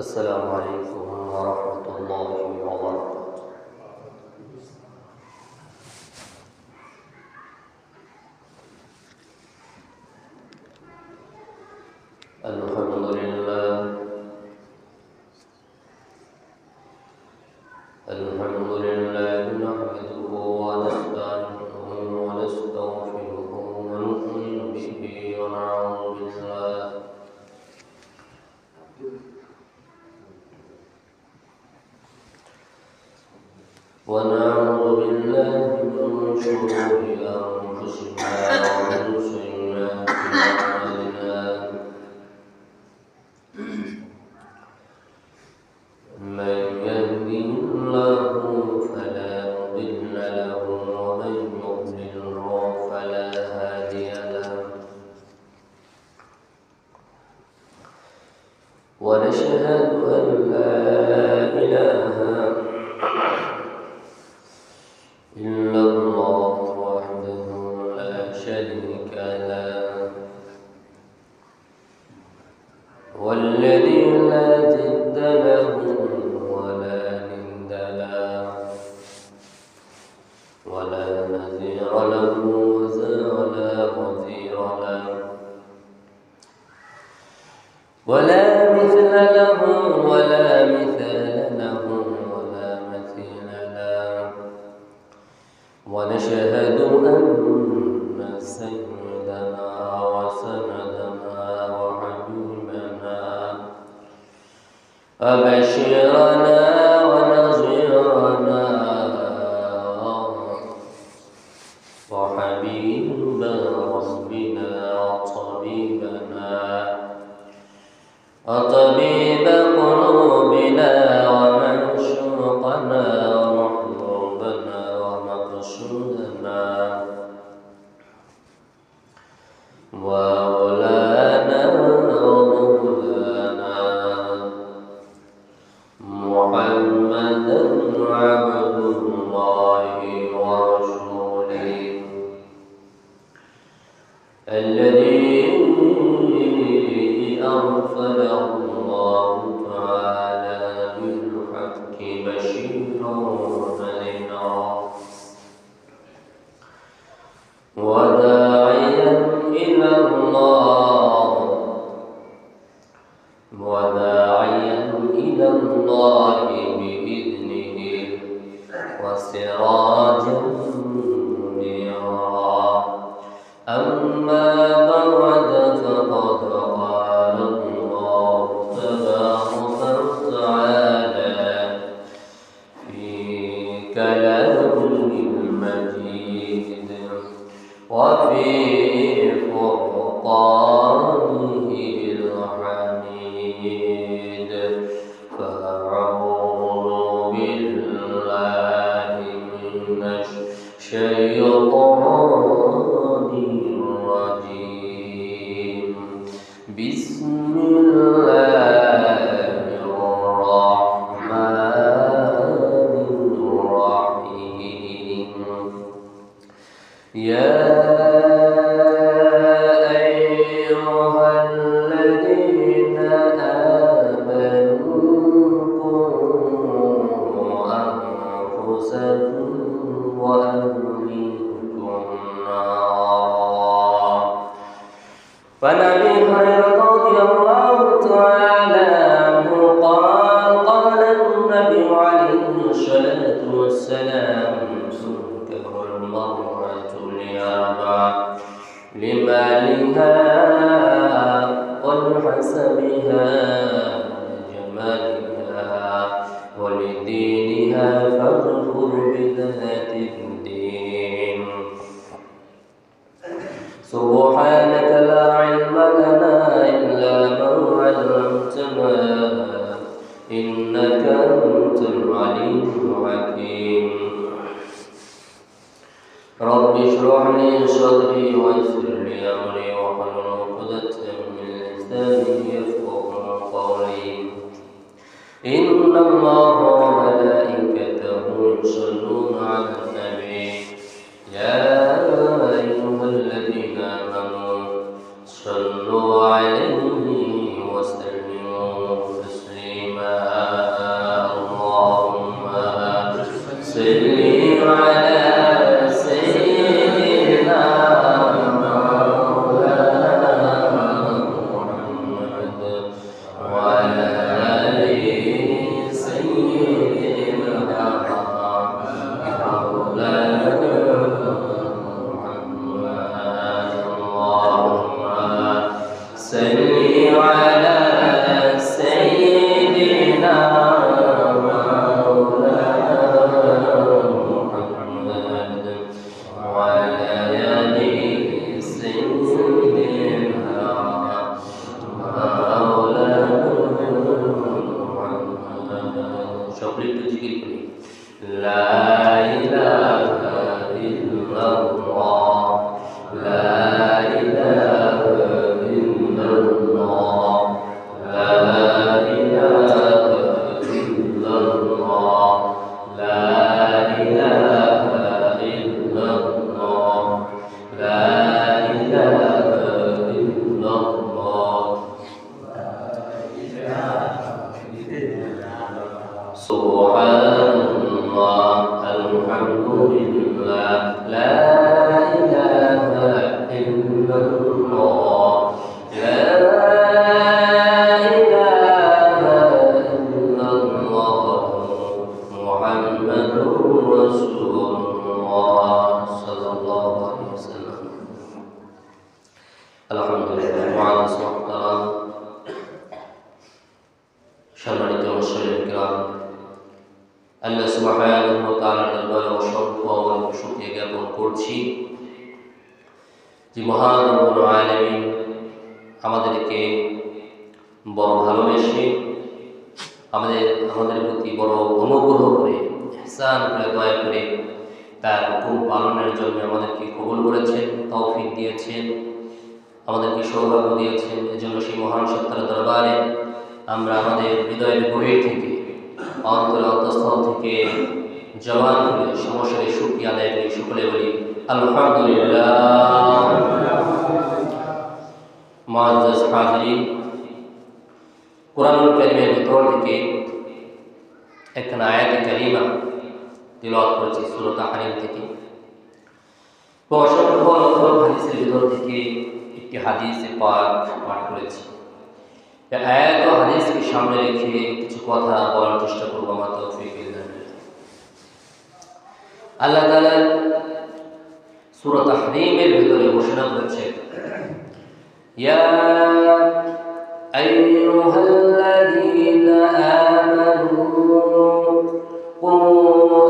السلام عليكم ورحمة الله وبركاته. الحمد لله نحمده ونستعينه ونستغفره ونؤمن به ونعوذ بالله من شرور أنفسنا ومن سيئات أعمالنا. من يهده الله فلا مضل له ومن يضلل فلا هادي له. ونشهد أن لا إله إلا الله وحده لا شريك له والذي لا ضد له ولا ند له ولا نظير له ولا وزير له ولا مثل له ولا مثال له ولا مثيل له. ونشهد أن سيدنا وسندنا وحبيبنا وبشيرنا ونظيرنا وحبيب ربنا وطبيب قلوبنا ومنشوقنا ومحبوبنا ومقصودنا وولانا ومولانا محمدا عبد الله ورسوله الذي أرسله الله تعالى بالحق بشيرا ونذيرا وداعيا إلى الله بإذنه وسراجا منيرا. أما بعد فقد قال الله تبارك وتعالى في كلامه المجيد وفي فرقانه الحميد. فأعوذ بالله من الشيطان الرجيم. بسم الله الرحمن الرحيم. يا أيها الذين آمنوا قوا أنفسكم وأهليكم نارا. فعن أبي هريرة رضي الله تعالى عنه قال قال النبي عليه الصلاة والسلام تنكح المرأة لأربع: لمالها ولحسبها ولجمالها ولدينها فاظفر بذات الدين. سبحانك لا علم لنا إلا ما علمتنا إنك أنت العليم الحكيم. رب اشرح لي صدري ويسر لي أمري واحلل عقدة من لساني يفقهوا قولي. إن الله وملائكته يصلون على النبي يا أيها الذين آمنوا صلوا عليه وسلموا تسليما. الله لا إله إلا الله لا إله إلا الله لا إله إلا الله لا إله إلا الله سبحان الله الحمد لله لا إله إلا الله لا إله إلا الله محمد رسول الله صلى الله عليه وسلم الحمد لله وعلى صحبه সম্মানিত মুসলিম কিরাম আল্লাহ সুবহানাহু ওয়া তাআলার দরবারে অসংখ্য শুকরিয়া জ্ঞাপন করছি যে মহান রব্বুল আলামিন আমাদেরকে বড় ভালোবেসে আমাদের প্রতি বড় অনুগ্রহ করে ইহসান করে দয়া করে তার হুকুম পালনের জন্য আমাদেরকে কবুল করেছেন তৌফিক দিয়েছেন আমাদেরকে সৌভাগ্য দিয়েছেন এজন্য সেই মহান সত্তার দরবারে আমরা আমাদের হৃদয়ের গভীর থেকে অন্তরের অন্তঃস্থল থেকে জবান করে সমস্যার শুকরিয়া আদায় করি সকলে বলি আলহামদুলিল্লাহ মুআজ্জাজ হাজিরিন কুরআনুল কারীমের ভিতর থেকে একখানা আয়াত কারীমা তিলাওয়াত করেছি সূরা তাহরিম থেকে অসংখ্য হাদিসের ভিতর থেকে একটি হাদিসে পাঠ করেছি আয়াত ও হাদিসকে সামনে রেখে কিছু কথা বলার চেষ্টা করব আমার তৌফিক আল্লাহ তাআলা সূরা তাহরীমের ভিতরে ঘোষণা করেছেন ইয়া আইয়ুহাল্লাযীনা আমানু কু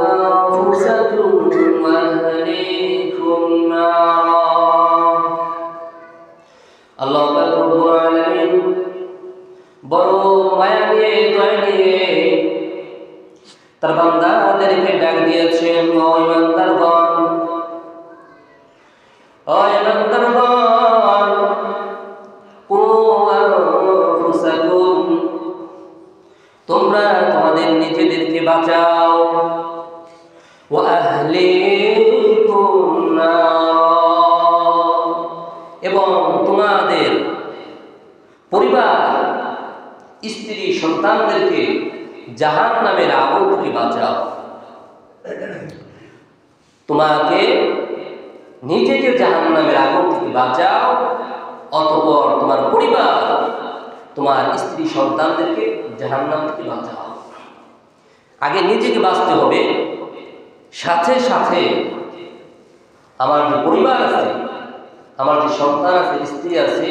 আনফুসাকুম ওয়া আহলিকুম নারা আল্লাহ রব্বুল আলামিন বড় মায়া দিয়ে দয়া দিয়ে তার বান্দাদেরকে ডাক দিয়েছেন ও ইমানদারগণ কু আনফুসাকুম তোমরা তোমাদের নিজেদেরকে বাঁচাও ওয়া আহলিকুম নার এবং তোমাদের পরিবার স্ত্রী সন্তানদেরকে জাহান্নামের আগুন থেকে বাঁচাও তোমাকে নিজেকে জাহান্নামের আগুন থেকে বাঁচাও অতঃপর তোমার পরিবার তোমার স্ত্রী সন্তানদেরকে জাহান্নাম থেকে বাঁচাও আগে নিজেকে বাঁচতে হবে সাথে সাথে আমার যে পরিবার আছে আমার যে সন্তান আছে স্ত্রী আছে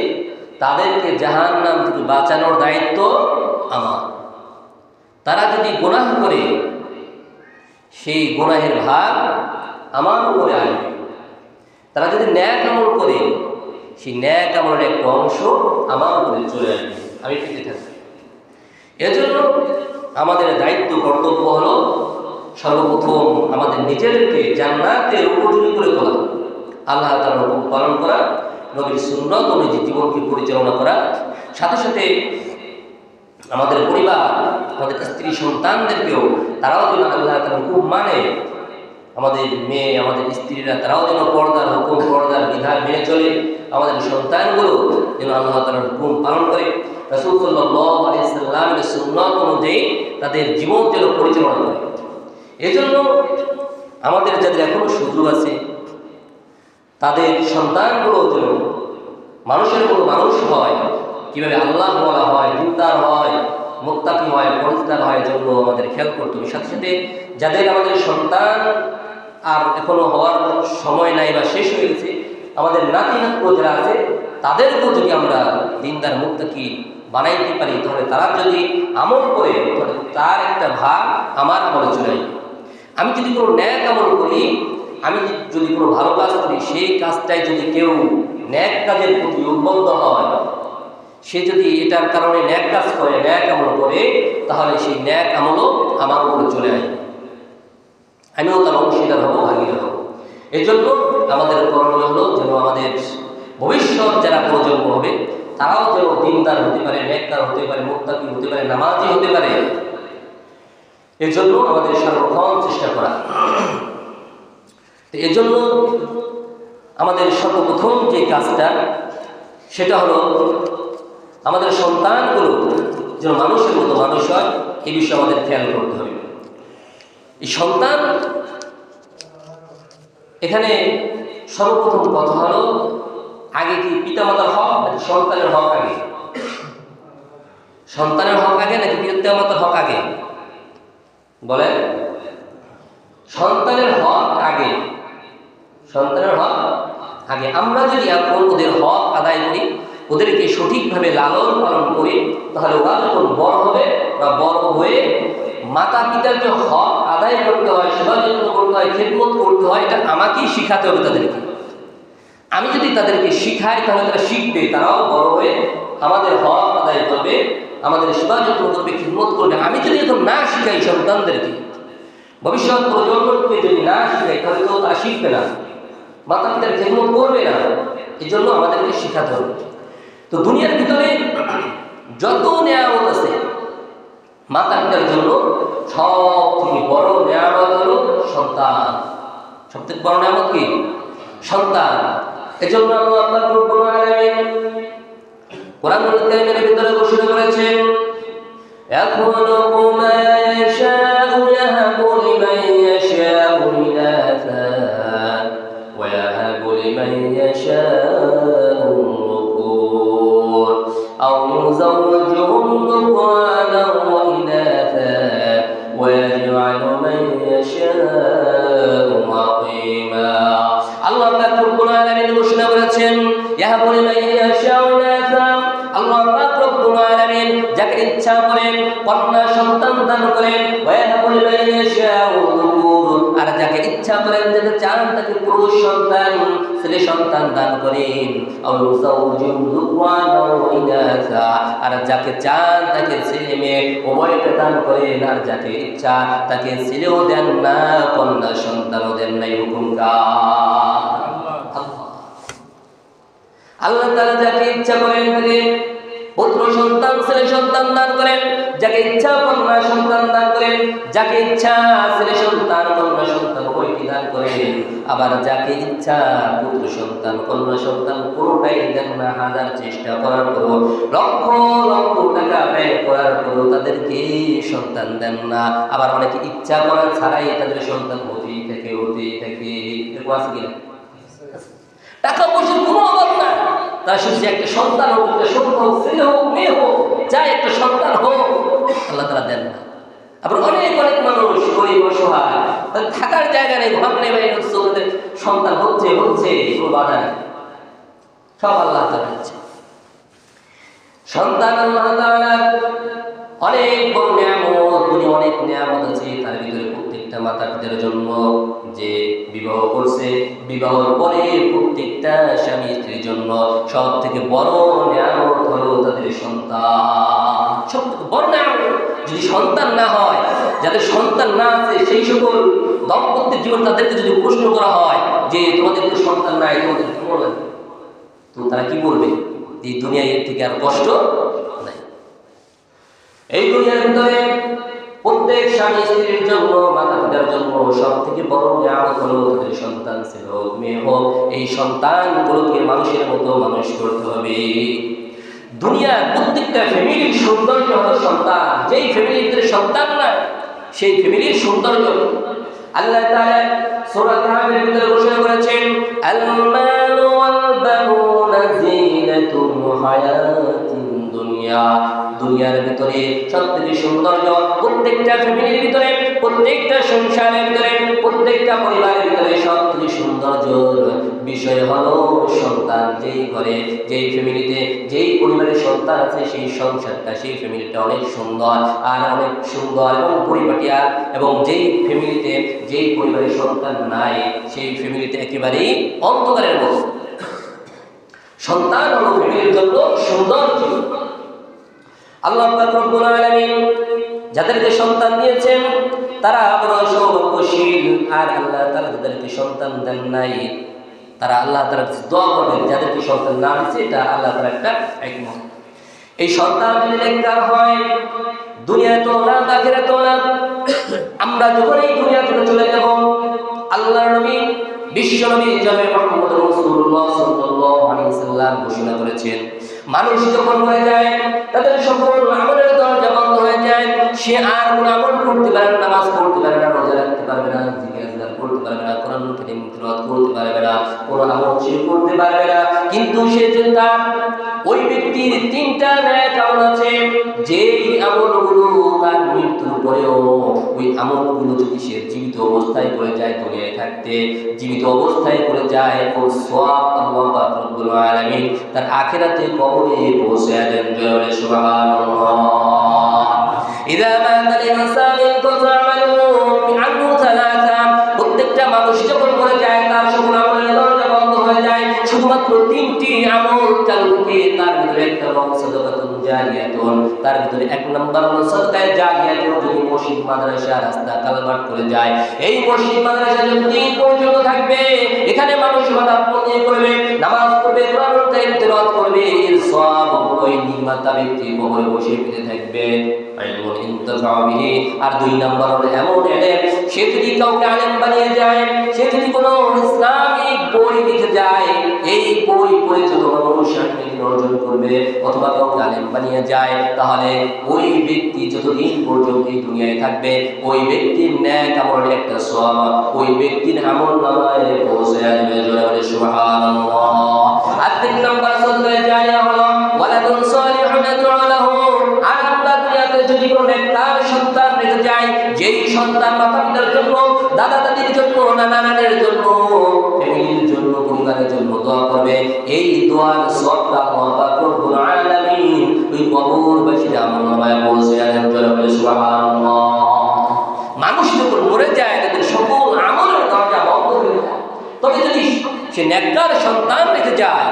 তাদেরকে জাহান্নাম থেকে বাঁচানোর দায়িত্ব আমার তারা যদি গুনাহ করে সেই গুনাহের ভাগ আমার উপরে আসবে তারা যদি ন্যায় আমল করে সেই ন্যায় আমলের একটা অংশ আমার উপরে চলে আসবে আমি পেতে থাকি এজন্য আমাদের দায়িত্ব কর্তব্য হলো সর্বপ্রথম আমাদের নিজেদেরকে জান্নাতের উপযোগী করে তোলা আল্লাহ তাআলার হুকুম পালন করা নবীর সুন্নাত অনুযায়ী জীবনকে পরিচালনা করা সাথে সাথে আমাদের পরিবার আমাদের স্ত্রী সন্তানদেরকেও তারাও যেন আল্লাহ তাআলার হুকুম মানে আমাদের মেয়ে আমাদের স্ত্রীরা তারাও যেন পর্দার হুকুম পর্দার বিধান মেনে চলে আমাদের সন্তানগুলো যেন আল্লাহ তাআলার হুকুম পালন করে রাসূল সাল্লাল্লাহু আলাইহি সাল্লামের সুন্নাত অনুযায়ী তাদের জীবন যেন পরিচালনা করে এজন্য আমাদের যাদের এখনো সুযোগ আছে তাদের সন্তানগুলো যেন মানুষের কোনো মানুষ হয় কিভাবে আল্লাহ বলা হয় দিনদার হয় মুত্তাকি হয় পরিষ্কার হয় জন্য আমাদের খেয়াল করতে হবে সাথে সাথে যাদের আমাদের সন্তান আর এখনো হওয়ার সময় নাই বা শেষ হয়ে গেছে আমাদের নাতি নাতনি যারা আছে তাদেরকেও যদি আমরা দিনদার মুত্তাকি বানাইতে পারি তাহলে তারা যদি আমল করে তাহলে তার একটা ভাগ আমার আমলে চলে আসবে আমি যদি কোনো ন্যাক আমল করি আমি যদি কোনো ভালো কাজ করি সেই কাজটাই যদি কেউ ন্যাক কাজের প্রতি উদ্বুদ্ধ হয় সে যদি এটার কারণে ন্যাক কাজ করে ন্যাক আমল করে তাহলে সেই ন্যাক আমলও আমার উপরে চলে আসবে আমিও তার অংশীদার হব ভাগীদার হব এই জন্য আমাদের করণীয় হলো যেন আমাদের ভবিষ্যৎ যারা প্রজন্ম হবে তারাও যেন দিনদার হতে পারে, নেককার হতে পারে, মুত্তাকি হতে পারে, নামাজি হতে পারে। এর জন্য আমাদের সর্বক্ষণ চেষ্টা করা। এর জন্য আমাদের সর্বপ্রথম যে কাজটা সেটা হলো আমাদের সন্তানগুলো যেন মানুষের মতো মানুষ হয়, এই বিষয়ে আমাদের খেয়াল করতে হবে। এই সন্তান, এখানে সর্বপ্রথম কথা হলো আগে কি পিতামাতার হক নাকি সন্তানের হক আগে? সন্তানের হক আগে নাকি পিতামাতার হক আগে? বলেন। সন্তানের হক আগে। সন্তানের হক আগে। আমরা যদি এখন ওদের হক আদায় করি, ওদেরকে সঠিকভাবে লালন পালন করি, তাহলে ওরা যখন বড় হবে বা বড় হয়ে মাতা পিতার যে হক আদায় করতে হয়, সেবা যত্ন করতে হয়, খেদমত করতে হয়, এটা আমাকেই শিখাতে হবে তাদেরকে। আমি যদি তাদেরকে শিখাই তাহলে তারা শিখবে, তারাও বড় হয়ে আমাদের হক আদায় করবে, আমাদের সেবা যত্ন করবে, খেদমত করবে। আমি যদি এখন না শিখাই সন্তানদেরকে, ভবিষ্যৎ প্রজন্মকে যদি না শিখাই তাহলে তো তারা শিখবে না, মাতা পিতার খেদমত করবে না। এই জন্য আমাদেরকে শিখাতে হবে। তো দুনিয়ার ভিতরে যত নেয়ামত আছে মাতা পিতার জন্য সব থেকে বড় নেয়ামত হলো সন্তান। সব থেকে বড় নেয়ামত কি? সন্তান। এজন্য আল্লাহ রব্বুল আলামিন কোরআনুল কারীমের ভিতরে ঘোষণা করেছেন, ইয়াখলুকু মা ইয়াশাউ ইয়াহাবু লিমান ইয়াশাউ ইনাসা ওয়া ইয়াহাবু লিমান ইয়াশাউ যুকুর আও ইউযাওwijuhum যুকরানান ওয়া ইনাসা ওয়া ইয়াজআলু মান ইয়াশাউ আকিমা। আল্লাহ পাক রব্বুল আলামিন ঘোষণা করেছেন, ইয়াহাবু লিমান ইয়াশাউ ইনাসা, আল্লাহ পাক রব্বুল আলামিন যাকে ইচ্ছা করেন কন্যা সন্তান দান করেন, ওয়া ইয়াহাবু লিমান ইয়াশাউ যুকুর, আর যাকে ইচ্ছা করেন, যাকে চান তাকে পুরুষ সন্তান, ছেলে সন্তান দান করেন। আও ইউযাওwijuhum যুকরানান ওয়া ইনাসা, আর যাকে চান তাকে ছেলে মেয়ে উভয়টা দান করেন, আর যাকে ইচ্ছা তাকে ছেলেও দেন না, কন্যা সন্তানও দেন না। হুকুম কার? আল্লাহ তাআলা যাকে ইচ্ছা করেন তাকে পুত্র সন্তান ছেলে সন্তান দান করেন, যাকে ইচ্ছা কন্যা সন্তান দান করেন, যাকে ইচ্ছা ছেলে সন্তান কন্যা সন্তান উভয়টি দান করেন। আবার যাকে ইচ্ছা পুত্র সন্তান কন্যা সন্তান কোনটাই দেন না। হাজার চেষ্টা করার পরও, লক্ষ লক্ষ টাকা ব্যয় করার পরও তাদেরকে সন্তান দেন না। আবার অনেকে ইচ্ছা করা ছাড়াই তাদের সন্তান হতেই থাকে। এরকম আছে কিনা? টাকা পয়সার কোনো অভাব না, তার শুধু একটা সন্তান হোক, একটা সন্তান হোক, ছেলে হোক, মেয়ে হোক, যা একটা সন্তান হোক, আল্লাহ তাআলা দেন না। আবার অনেক অনেক মানুষ গরিব অসহায়, তাদের থাকার জায়গা নেই, ঘর নেই, বাইরে হচ্ছে, সন্তান হচ্ছে কোনো বাধা নেই, সব আল্লাহ তাআলা দিচ্ছে। সন্তান আল্লাহ তাআলার অনেক বড় নিয়ামত, অনেক নিয়ামত আছে। তার ভিতরে প্রত্যেকটা মাতা পিতার জন্য যে বিবাহ করছে, বিবাহের পরে প্রত্যেকটা স্বামী স্ত্রীর জন্য সব থেকে বড় নিয়ামত হলো তাদের সন্তান। সব থেকে বড় নিয়ামত। যদি সন্তান না হয়, যাদের সন্তান না আছে, সেই সকল দম্পতির জীবন তাদেরকে যদি প্রশ্ন করা হয় যে তোমাদের তো সন্তান নাই, তোমাদের কেমন লাগে, তো তারা কি বলবে? এই দুনিয়ায় এর থেকে আর কষ্ট নাই। এই দুনিয়ার ভিতরে প্রত্যেক স্বামী স্ত্রীর জন্য, মাতা পিতার জন্য সব থেকে বড় নিয়ামত হলো তাদের সন্তান, ছেলে হোক মেয়ে হোক। এই সন্তানগুলোকে মানুষের মতো মানুষ করতে হবে। দুনিয়ার প্রত্যেকটা ফ্যামিলির সৌন্দর্য হলো সন্তান। যেই ফ্যামিলির ভিতরে সন্তান না, সেই ফ্যামিলির সৌন্দর্য। আল্লাহ তাআলা সূরা কাহফের ভিতরে ঘোষণা করেছেন, আল মালু ওয়াল বানুনা যিনাতুল হায়াতিদ দুনিয়া। দুনিয়ার ভিতরে সবথেকে সৌন্দর্য, প্রত্যেকটা ফ্যামিলির ভিতরে, প্রত্যেকটা সংসারের ভিতরে, প্রত্যেকটা পরিবারের ভিতরে সবথেকে সৌন্দর্য বিষয় হলো সন্তান। যেই ঘরে, যেই ফ্যামিলিতে, যেই পরিবারের সন্তান আছে, সেই সংসারটা, সেই ফ্যামিলিটা অনেক সুন্দর আর অনেক সুন্দর এবং পরিপাটিয়া। এবং যেই ফ্যামিলিতে, যেই পরিবারের সন্তান নাই, সেই ফ্যামিলিতে একেবারেই অন্ধকারের মতো। সন্তান হলো ফ্যামিলির জন্য সৌন্দর্য। আল্লাহ পাক রব্বুল আলামিন যাদেরকে সন্তান দিয়েছেন তারা বড় সৌভাগ্যশীল। আর আল্লাহ তাআলা যাদেরকে সন্তান দেন নাই, তারা আল্লাহ তাআলার কাছে দোয়া করবেন, যাদেরকে সন্তান না দিয়েছে এটা আল্লাহ তাআলার একটা হিকমত। এই সন্তান যদি নেককার হয়, দুনিয়াতেও না আখিরাতেও না, আমরা যখন এই দুনিয়া থেকে চলে যাব, আল্লাহর নবী বিশ্ব নবী জনাবে মুহাম্মদ রাসূলুল্লাহ সাল্লাল্লাহু আলাইহি ওয়াসাল্লাম ঘোষণা করেছেন, মানুষ যখন মরে যায় তাদের সকল আমলের দরজা বন্ধ হয়ে যায়। সে আর কোন আমল করতে পারে না, নামাজ পড়তে পারে না, রোজা রাখতে পারবে না, জিকির আজকার করতে পারবে না, কোরআন কারীম তিলাওয়াত করতে পারবে না, কোন আমল সে করতে পারবে না। কিন্তু সে চিন্তা, ওই ব্যক্তির তিনটা নেক আমল আছে, যেই আমলগুলো তার মৃত্যুর পরেও ওই আমলগুলো যদি সে জীবিত অবস্থায় করে যায়, দুনিয়ায় থাকতে জীবিত অবস্থায় করে যায়, ও সওয়াব আল্লাহ পাক রব্বুল আলামিন তার আখিরাতে কবরে পৌঁছে দেন। জয় সুবহানাল্লাহ। ইযা মাতাল ইনসানু ইনকাতা আমালুহু আনহু সালাসা, প্রত্যেকটা মানুষ যখন মরে যায় তার সকল আমলের দরজা বন্ধ হয়ে যায়, শুধুমাত্র তিনটি আমল চালু থাকে। তার ভিতরে একটা হলো সাদাকাতুন জারিয়াতুন, তার ভিতরে এক নম্বর হলো সাদকায়ে জারিয়াতুন। যদি মসজিদ মাদ্রাসা রাস্তা কালভার্ট করে যায়, এই মসজিদ মাদ্রাসা যতদিন পর্যন্ত থাকবে, এখানে মানুষ ইবাদত করবে, নামাজ পড়বে, কোরআন কারীম তেলাওয়াত করবে, এর সওয়াব ওই নির্মাতা ব্যক্তি কবরে বসে পেতে থাকবে। আর দুই নম্বর হলো এমন ইলম, সে যদি কাউকে আলেম বানিয়ে যায়, সে যদি কোনো ইসলামিক বই লিখে যায়, এই বই পড়ে যত মানুষ অর্জন করবে অথবা কাউকে আলেম বানিয়ে যায়, তাহলে ওই ব্যক্তি যতদিন পর্যন্ত এই দুনিয়ায় থাকবে, ওই ব্যক্তির নেক আমলের একটা সওয়াব ওই ব্যক্তির আমলনামায় পৌঁছে যাবে। জোরে সুবহানাল্লাহ। আর তিন নম্বর সাদকায়ে জারিয়া হলো ওয়ালাদুন সালিহুন ইয়াদউ লাহু। আর আমরা দুনিয়াতে যদি কোনো নেককার সন্তান রেখে যাই, যেই সন্তান মাতা-পিতার জন্য, দাদা-দাদির জন্য, নানা-নানির জন্য, ফ্যামিলির জন্য, পরিবারের জন্য দোয়া করবে, এই দোয়ার সওয়াবটা আল্লাহ পাক রব্বুল আলামিন ওই কবরবাসীর আমলনামায় পৌঁছে দেন। জোরে সুবহানাল্লাহ। মানুষ যখন মরে যায় তাদের সকল আমলের দরজা বন্ধ হয়ে যায়। তবে যদি সে নেককার সন্তান রেখে যায়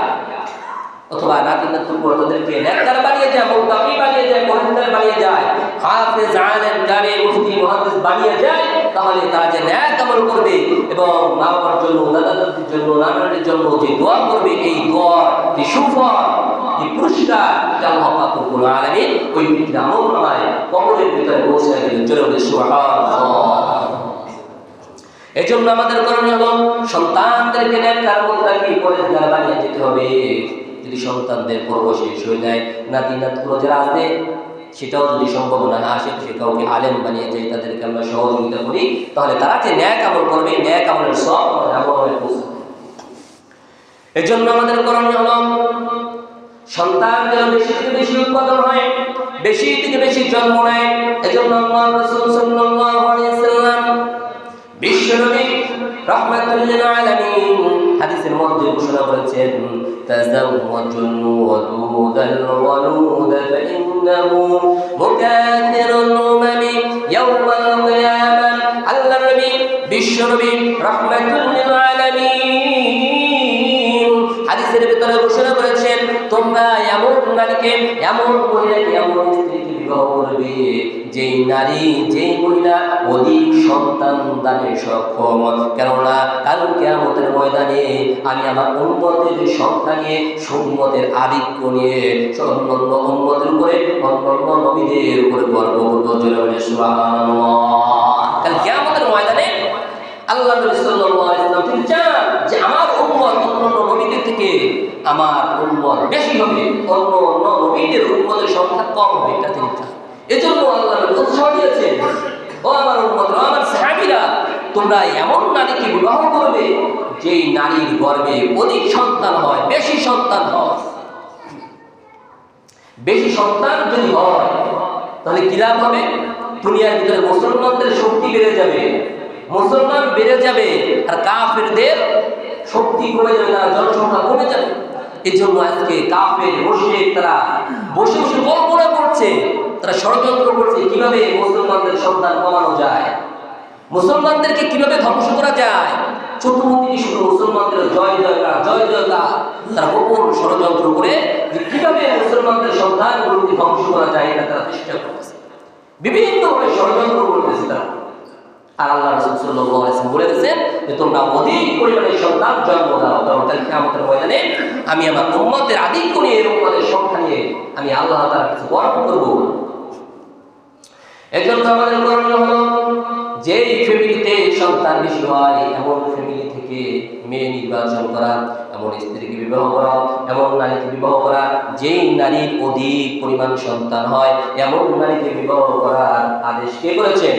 অথবা নাতি-নাতনি তাদেরকে নেককার বানিয়ে যায়, মুত্তাকি বানিয়ে যায়, পরহেজগার বানিয়ে যায়, হাফেজ, আলেম, কারি, মুফতি, মুহাদ্দিস বানিয়ে যায়, তাহলে তারা যে নেক আমল করবে এবং মা-বাবার জন্য, দাদা-দাদির জন্য, নানার জন্য যে দোয়া করবে, এই দোয়ার যে সুফল, এই পুরস্কার আল্লাহ পাক রব্বুল আলামিন ওই ব্যক্তির আমলনামায় কবরের ভিতরে পৌঁছে দিবেন। জোরে সুবহানাল্লাহ। এজন্য আমাদের করণীয় হলো সন্তানদেরকে নেককার, মুত্তাকি, পরহেজগার বানিয়ে যেতে হবে। যদি সন্তানদের পরবশেষ হয়ে যায়, নাতি-নাতনি যারা আছে, সেটাও যদি সম্ভব না আসে, সে কাউকে আলেম বানিয়ে যায়, তাদেরকে আমরা সহযোগিতা করি, তাহলে তারা যে নেক আমল করবে, নেক আমলের সব আমলের পৌঁছে। এজন্য আমাদের করণীয় হলো সন্তান যেন বেশি থেকে বেশি উৎপাদন হয়, বেশি থেকে বেশি জন্ম নেয়। এজন্য আল্লাহ রাসূল সাল্লাল্লাহু আলাইহি ওয়াসাল্লাম বিশ্বনবী রাহমাতুল লিল আলামিন হাদিসের মধ্যে ঘোষণা করেছেন, তাযাওয়াজুল ওয়াদুদাল ওয়ালুদ ফাইন্নাহু মুকাথিরুল উমামি ইয়াওমাল কিয়ামাহ। আল্লাহর নবী বিশ্বনবী রাহমাতুল লিল আলামিন হাদিসের ভিতরে ঘোষণা করেছেন, তোমরা এমন নারীকে, এমন মহিলাকে, এমন স্ত্রীকে বিবাহ করবে যেই নারী, যেই মহিলা অধিক সন্তান দানে সক্ষম। কেননা কাল কিয়ামতের ময়দানে আমি আমার উম্মতের সংখ্যা নিয়ে, উম্মতের আধিক্য নিয়ে অন্যান্য উম্মতের উপরে, অন্যান্য নবীদের উপরে গর্ব করব। জোরে সুবহানাল্লাহ। কাল কিয়ামতের ময়দানে আল্লাহ নবী সাল্লাল্লাহু আলাইহি ওয়াসাল্লাম তিনি চান যে আমার উম্মত অন্যান্য নবীদের থেকে আমার উম্মত বেশি হবে, অন্য নবীদের উম্মতের সংখ্যা কম হবে, এটা তিনি চান। এজন্য আল্লাহ নবী উৎসাহ দিয়েছেন, ও আমার উম্মত, আমার সাহাবীরা, তোমরা এমন নারীকে বিবাহ করবে যেই নারীর গর্ভে অধিক সন্তান হয়, বেশি সন্তান হয়। বেশি সন্তান যদি হয় তাহলে কি লাভ হবে? দুনিয়ার ভিতরে মুসলমানদের শক্তি বেড়ে যাবে, মুসলমান বেড়ে যাবে, আর কাফেরদের শক্তি কমে যাবে, তার জনসংখ্যা কমে যাবে। এই জন্য আজকে কাফের মুশরিক তারা বসে বসে কল্পনা করছে, তারা ষড়যন্ত্র করছে কিভাবে মুসলমানদের সন্তান কমানো যায়, মুসলমানদেরকে কিভাবে ধ্বংস করা যায়। চতুর্দিকে শুধু মুসলমানদের জয় জয়কার, জয় জয়কার। তারা গোপন ষড়যন্ত্র করে যে কিভাবে মুসলমানদের সন্তানগুলোকে ধ্বংস করা যায়, এটা তারা চেষ্টা করতেছে, বিভিন্নভাবে ষড়যন্ত্র করতেছে তারা। আর আল্লাহ রাসূল সাল্লাল্লাহু আলাইহি ওয়াসাল্লাম বলে দিয়েছেন যে তোমরা অধিক পরিমাণে সন্তান জন্ম দাও, কারণ কাল কিয়ামতের ময়দানে আমি আমার উম্মতের আধিক্য নিয়ে এবং তাদের সংখ্যা নিয়ে আমি আল্লাহ তাআলার কাছে গর্ব করব। এজন্য আমাদের করণীয় হলো যেই ফ্যামিলিতে সন্তান বেশি হয় এমন ফ্যামিলি থেকে মেয়ে নির্বাচন করা, এমন স্ত্রীকে বিবাহ করা, এমন নারীকে বিবাহ করা, যেই নারীর অধিক পরিমাণ সন্তান হয় এমন নারীকে বিবাহ করার আদেশ কে করেছেন?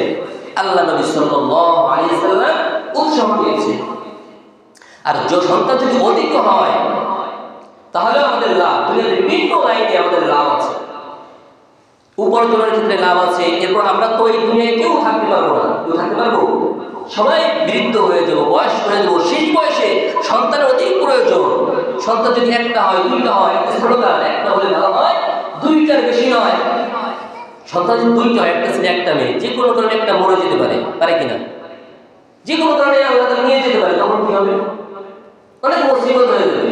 আল্লাহ নবী সাল্লাল্লাহু আলাইহি ওয়াসাল্লাম উৎসাহ দিয়েছেন। আর যে সন্তান যদি অধিক হয় তাহলে আমাদের লাভ, দুনিয়ার বিভিন্ন লাইনে আমাদের লাভ আছে, উপার্জনের ক্ষেত্রে লাভ আছে। এরপর আমরা তো এই দুনিয়ায় কেউ থাকতে পারবো না, কেউ থাকতে পারবো? সবাই বৃদ্ধ হয়ে যাবো, বয়স হয়ে যাবো, শেষ বয়সে সন্তানের অধিক প্রয়োজন। সন্তান যদি একটা হয়, দুইটা হয়, স্লোগান একটা হলে ভালো হয়, দুইটার বেশি নয়। সন্তান যদি দুইটা হয়, একটা ছেলে একটা মেয়ে, যে কোনো কারণে একটা মরে যেতে পারে, পারে কিনা? যে কোনো কারণে আল্লাহ নিয়ে যেতে পারে, তখন কি হবে? অনেক মুসিবত হয়ে যাবে,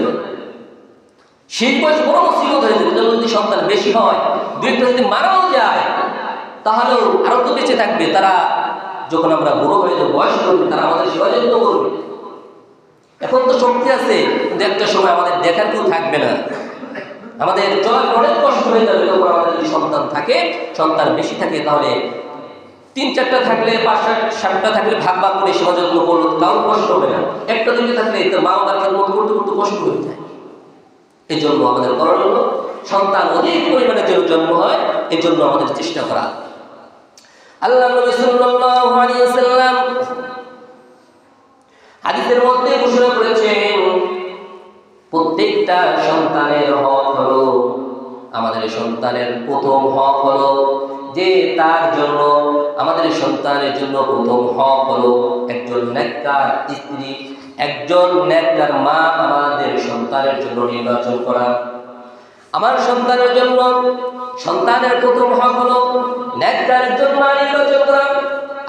শেষ বয়স বড় মুসিবত হয়ে যাবে। যদি সন্তান বেশি হয়, দুইটা যদি মারাও যায় তাহলেও আরো তো বেঁচে থাকবে। তারা যখন আমরা বড় হয়ে যাবো, বয়স করবে, তারা আমাদের সেবা যত্ন করবে। এখন তো শক্তি আছে, কিন্তু একটা সময় আমাদের দেখার কেউ থাকবে না, আমাদের চলার অনেক কষ্ট হয়ে যাবে। তখন আমাদের যদি সন্তান থাকে, সন্তান বেশি থাকে, তাহলে 3-4টা থাকলে 5-7টা থাকলে ভাগ ভাগ করে সেবা যত্ন করলো, তাও কষ্ট হবে না। একটা দুটো থাকলে তো মা বাবার খেদমত করতে করতে কষ্ট হয়ে যায়। এই জন্য আমাদের করণীয় হলো সন্তান অধিক পরিমাণে যেন জন্ম হয়, এই জন্য আমাদের চেষ্টা করা। আল্লাহ নবী সাল্লাল্লাহু আলাইহি ওয়াসাল্লাম হাদিসের মধ্যে ঘোষণা করেছেন প্রত্যেকটা সন্তানের হক হলো, আমাদের সন্তানের প্রথম হক হলো যে তার জন্য, আমাদের সন্তানের জন্য প্রথম হক হলো একজন নেককার স্ত্রী, একজন নেককার মা আমাদের সন্তানের জন্য নির্বাচন করা। আমার সন্তানের জন্য সন্তানের প্রথম হক হলো নেককার একজন মা নির্বাচন করা।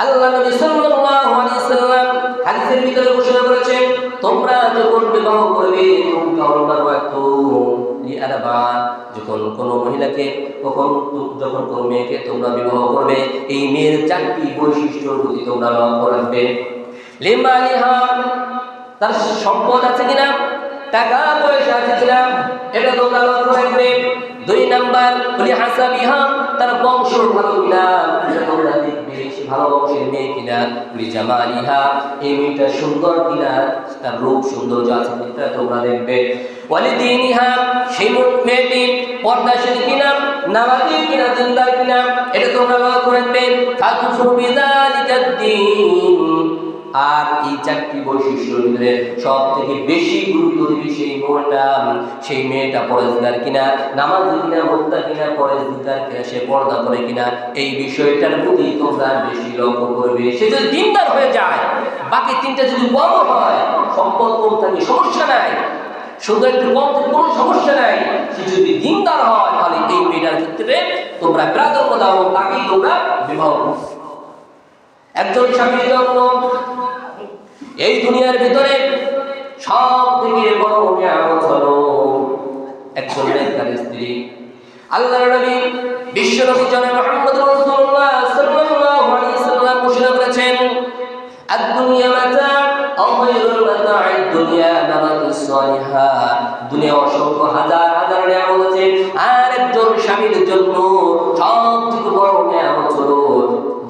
আল্লাহ নবী সাল্লাল্লাহু আলাইহি ওয়াসাল্লাম হাদিসের ভিতরে ঘোষণা করেছেন তোমরা যখন বিবাহ করবে যখন কোনো মহিলাকে, যখন কোনো মেয়েকে তোমরা বিবাহ করবে, এই মেয়ের 4টি বৈশিষ্ট্যর প্রতি তোমরা লক্ষ্য রাখবে। লিমালিহা, তার সম্পদ আছে কিনা, টাকা পয়সা আছে কিনা, এটা তোমরা লক্ষ্য রাখবে। 2 নাম্বার লিহাসাবিহা, তার বংশ ভালো কিনা, এটা তোমরা দেখবে, সে ভালো বংশের মেয়ে কিনা। লিজামালিহা, এই মেয়েটা সুন্দর কিনা, তার রূপ সৌন্দর্য আছে কিনা তোমরা দেখবে। ওয়ালিদিনিহা, সেই মেয়েটি পর্দাশীল কিনা, নামাজি কিনা, দিনদার কিনা, এটা তোমরা লক্ষ্য রাখবে। ফাকুফু বিযালিকাদ্দীন, আর এই 4টি বৈশিষ্ট্যের ভিতরে সব থেকে বেশি গুরুত্ব দিবে সেই মেয়েটা পরেজগার কিনা, নামাজি কিনা, মুত্তাকি কিনা, পরেজগার কিনা, সে পর্দা করে কিনা, এই বিষয়টার প্রতি তোমরা বেশি লক্ষ্য করবে। সে যদি দিনদার হয়ে যায়, বাকি 3টা যদি কম হয়, সম্পদ কম থাকে সমস্যা নাই, শুধু একটু কম থাকে কোনো সমস্যা নাই, সে যদি দিনদার হয় তাহলে এই মেয়েটার ক্ষেত্রে তোমরা প্রাধান্য দাও, তাকেই তোমরা বিবাহ করো। একজন স্বামীর জন্য এই দুনিয়ার ভিতরে সব থেকে বড় নিয়ামত হলো একজন নেককার স্ত্রী। আল্লাহর নবী বিশ্ব নবী জনাব মুহাম্মদ রাসূলুল্লাহ সাল্লাল্লাহু আলাইহি ওয়াসাল্লাম ঘোষণা করেছেন আদ-দুনিয়া মাতা আও খায়রুল মাতা'আদ দুনিয়া নামাতুস সালিহা, দুনিয়া অসংখ্য হাজার হাজার নিয়ামত আছে, আর একজন স্বামীর জন্য সব থেকে বড় নিয়ামত হলো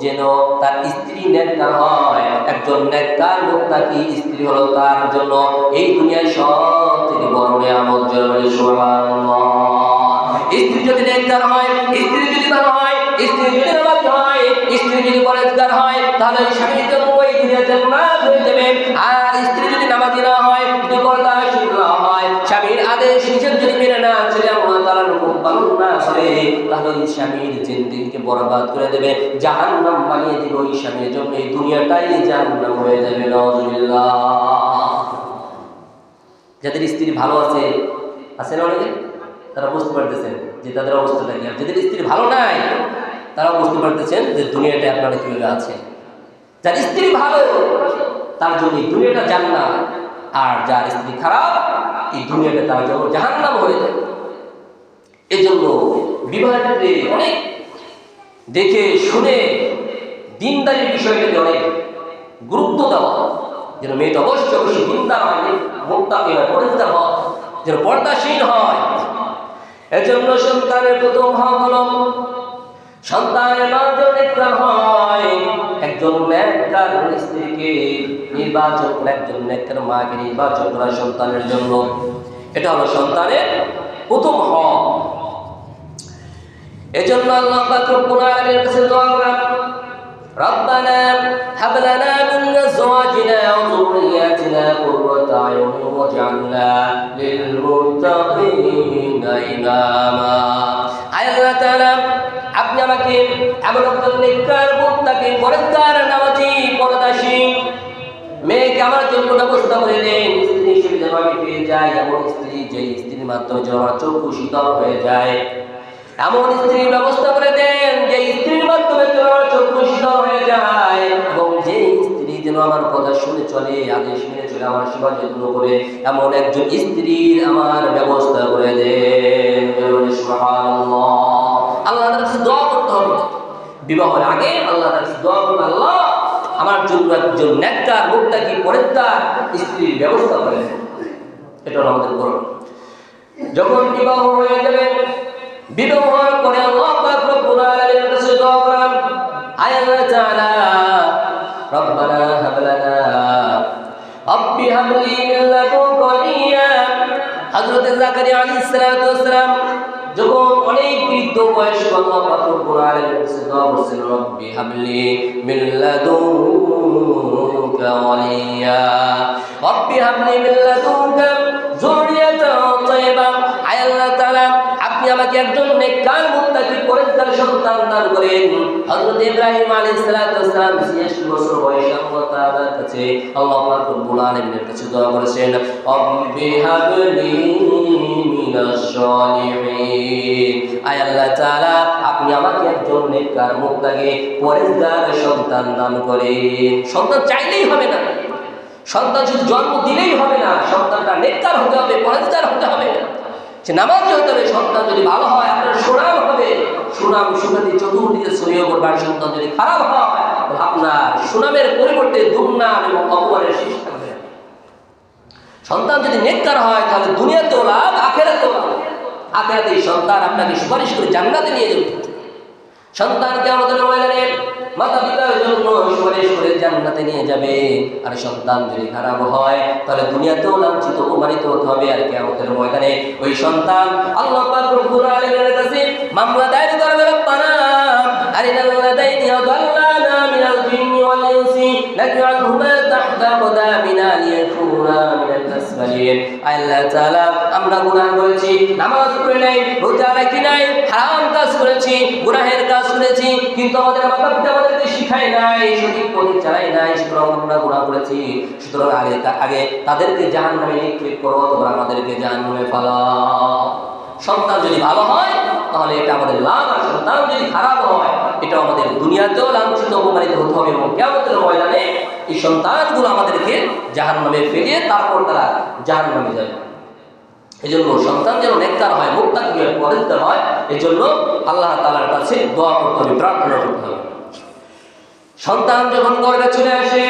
যেন তার স্ত্রী নেককার হয়। একজন নেককার মুত্তাকি স্ত্রী হলো তার জন্য এই দুনিয়ায় সব থেকে বড় নিয়ামত। সুবহানাল্লাহ। স্ত্রী যদি নেককার হয়, স্ত্রী যদি ভালো হয়, স্ত্রী যদি নামাজি হয়, স্ত্রী যদি পরেজগার হয়, তাহলে স্বামীর জন্য এই দুনিয়া জান্নাত হয়ে যাবে। আর স্ত্রী যদি নামাজি না হয়, যদি পর্দাশীল না হয়, স্বামীর আদেশ নিষেধ যদি মেনে না চলে, আল্লাহ তাআলার হুকুম পালন না করে, তাহলে স্বামীর জিন্দেগিকে বরবাদ করে দেবে, জাহান্নাম বানিয়ে দিবে ওই স্বামীর জন্য। এই দুনিয়াটাই জাহান্নাম হয়ে যাবে। নাউযুবিল্লাহ। যাদের স্ত্রী ভালো আছে না অনেকে, তারা বুঝতে পারতেছেন যে তাদের অবস্থাটা কি। আর যাদের স্ত্রী ভালো নাই, তারা বুঝতে পারতেছেন যে দুনিয়াটা আপনারা কিভাবে আছে। যার স্ত্রী ভালো তার জন্য এই দুনিয়াটা জান্নাত, আর যার স্ত্রী খারাপ এই দুনিয়াটা তার জন্য জাহান্নাম হয়ে যায়। এই জন্য বিবাহের ক্ষেত্রে অনেক দেখে শুনে দিনদারির বিষয়টাকে অনেক গুরুত্ব দেওয়া, যেন মেয়েটা অবশ্যই অবশ্যই দিনদার হয়, মুত্তাকি হয়, পরেজগার হয়, যেন পর্দাশীল হয়। এজন্য সন্তানের প্রথম হক হলো সন্তানের মা যেন নেককার হয়। একজন নেককার স্ত্রীকে নির্বাচন করে, একজন নেককার মাকে নির্বাচন করা সন্তানের জন্য, এটা হলো সন্তানের প্রথম হক। এজন্য আল্লাহ পাক রব্বুল আলামিনের কাছে দোয়া করেন, রব্বানা হাব লানা মিন আজওয়াজিনা ওয়া যুররিয়াতিনা কুররাতা আয়ুন ওয়াজআলনা লিল মুত্তাকিনা ইমামা। আল্লাহ তাআলা, আপনি আমাকে এমন একজন নেককার, মুত্তাকি, পরেজগার, নামাজি, পর্দাশীল মেয়েকে আমার জন্য ব্যবস্থা করে দেন। স্ত্রী হিসেবে যেন আমি পেয়ে যাই এমন স্ত্রী, যে স্ত্রীর মাধ্যমে যেন আমার চক্ষু শীতল হয়ে যায়। এমন স্ত্রীর ব্যবস্থা করে দেন যে স্ত্রীর মাধ্যমে যেন আমার চক্ষু শীতল হয়ে যায়, এবং যে স্ত্রী যেন আমার কথা শুনে চলে, আদেশ মেনে চলে, আমার সেবা যত্ন করে, এমন একজন স্ত্রীর আমার ব্যবস্থা করে দেন। সুবহানাল্লাহ। আল্লাহর কাছে দোয়া করতে হবে বিবাহের আগে। আল্লাহর কাছে দোয়া করতে, আল্লাহ আমার জন্য একজন নেককার, মুত্তাকি, পরেজগার স্ত্রীর ব্যবস্থা করে দেন। এটা আমাদের করণ। যখন বিবাহ হয়ে যাবে, বিবাহ হওয়ার পরে আল্লাহ পাক রব্বুল আলামিনের কাছে দোয়া করেন, আয় আল্লাহ তাআলা, রব্বানা হাব লানা রব্বি হাব লি মিন লাদুনকা ওয়ালিয়্যা। হযরত জাকারিয়া আলাইহিস সালাতু ওয়াস সালাম যখন অনেক বৃদ্ধ বয়স, আল্লাহ পাক রব্বুল আলামিনের কাছে দোয়া করছেন, রব্বি হাব লি মিন লাদুনকা ওয়ালিয়্যা, রব্বি হাব লি মিন লাদুনকা যুররিয়াতান তাইয়্যিবা। আয় আল্লাহ তাআলা, আপনি আমাকে একজন নেককার, মুত্তাকি, পরেজগার সন্তান দান করেন। হযরত ইব্রাহিম আলাইহিস সালাতু ওয়াস সালাম 86 বছর বয়সে আল্লাহ তাআলার কাছে, আল্লাহ পাক রব্বুল আলামিনের কাছে দোয়া করেছেন, রব্বি হাব লি মিনাশ সালিহিন। আয় আল্লাহ তাআলা, আপনি আমাকে একজন নেককার, মুত্তাকি, পরেজগার সন্তান দান করেন। সন্তান চাইলেই হবে না, সন্তান শুধু জন্ম দিলেই হবে না, সন্তানটা নেককার হতে হবে, পরেজগার হতে হবে, সে নামাজি হতে হবে। সন্তান যদি ভালো হয়, আপনার সুনাম হবে, সুনাম সুখ্যাতি চতুর্দিকে ছড়িয়ে পড়বে। আর সন্তান যদি খারাপ হয়, আপনার সুনামের পরিবর্তে দুর্নাম এবং অপমানের সৃষ্টি হবে। সন্তান যদি নেককার হয়, তাহলে দুনিয়াতেও লাভ, আখিরাতেও লাভ। আখিরাতে সন্তান আপনাকে সুপারিশ করে জান্নাতে নিয়ে যাবে। সন্তানকে আমাদের ময়দানে মাতা পিতার জন্য সুপারিশ করে জান্নাতে নিয়ে যাবে। আর সন্তান যদি খারাপ হয়, তাহলে দুনিয়াতেও লাঞ্ছিত, অপমানিত হতে হবে। আর কিয়ামতের ময়দানে ওই সন্তান আল্লাহ পাক রব্বুল আলামিনের কাছে মামলা দায়ের করবে, রব্বানা আরিনাল লাযাইনি আদাল্লানা মিনাল জিন্নি ওয়াল ইনসি নাজআলহুমা তাহতা কদামিনা লিয়াকুনা মিনাল আসফালিন। আল্লাহ তাআলা, আমরা গুনাহ করেছি, নামাজ পড়ি নাই, রোজা রাখি নাই, হারাম কাজ করেছি, গুনাহের কাজ করেছি, কিন্তু আমাদের মাতা পিতা আমাদেরকে শিখায় নাই, সঠিক পথে চালাই নাই, সুতরাং আমরা গুনাহ করেছি। সুতরাং আগে তাদেরকে জাহান্নামে নিক্ষেপ করো, তোমরা আমাদেরকে জাহান্নামে ফেলাও। সন্তান যদি ভালো হয়, তাহলে এটা আমাদের লাভ। আর সন্তান যদি খারাপ হয়, এটা আমাদের দুনিয়াতেও লাঞ্ছিত, অপমানিত হতে হবে, এবং কিয়ামতের ময়দানে এই সন্তানগুলো আমাদেরকে জাহান্নামে ফেলিয়ে তারপর তারা জাহান্নামে যাবে। এই জন্য সন্তান যেন নেককার হয়, মুত্তাকি হয়, পরেজগার হয়, এই জন্য আল্লাহ তাআলার কাছে দোয়া করতে হবে, প্রার্থনা করতে হবে। সন্তান যখন গর্ভে চলে আসে,